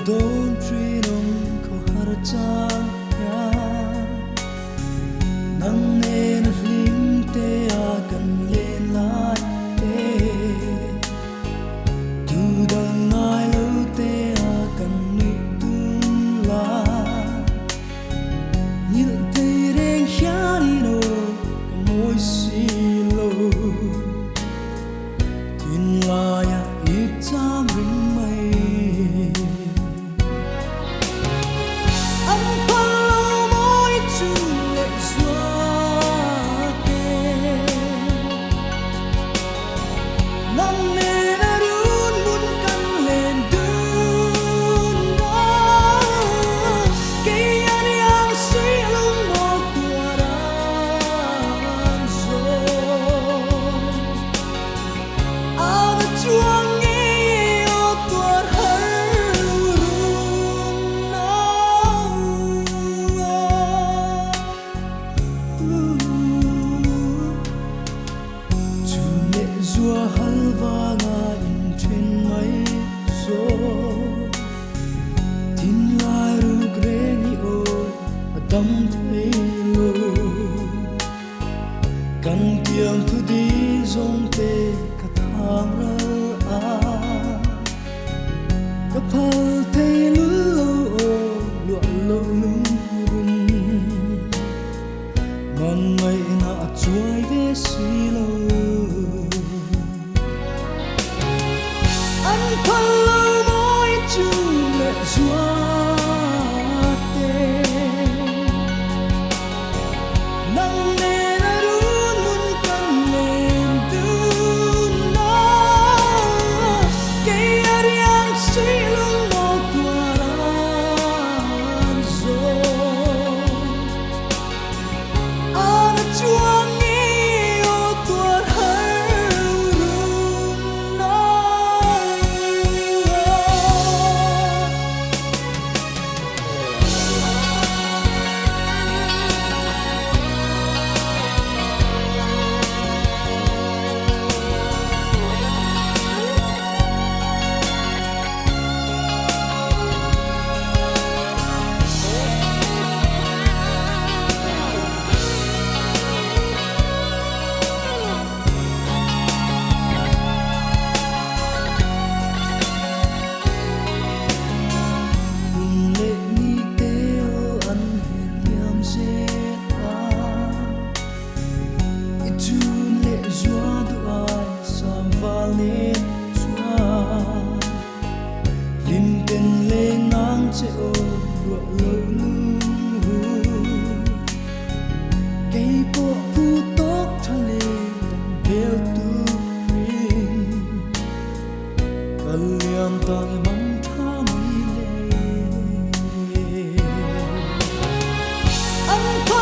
don't dream on ko har chang ya nang nen lim te a kan len lai te tu dang ngai lu te a kan ni tum la nhil te reng khia ni no moi si lo tin la ya it cham ring mai Dua halva nga in trên mấy số tin lai ru gre ni o adam thấy lo kan tiang thu di zong te ka thang ra a ka phal thấy lu o lu lo lu mang ngày na chuai ve si lo Anh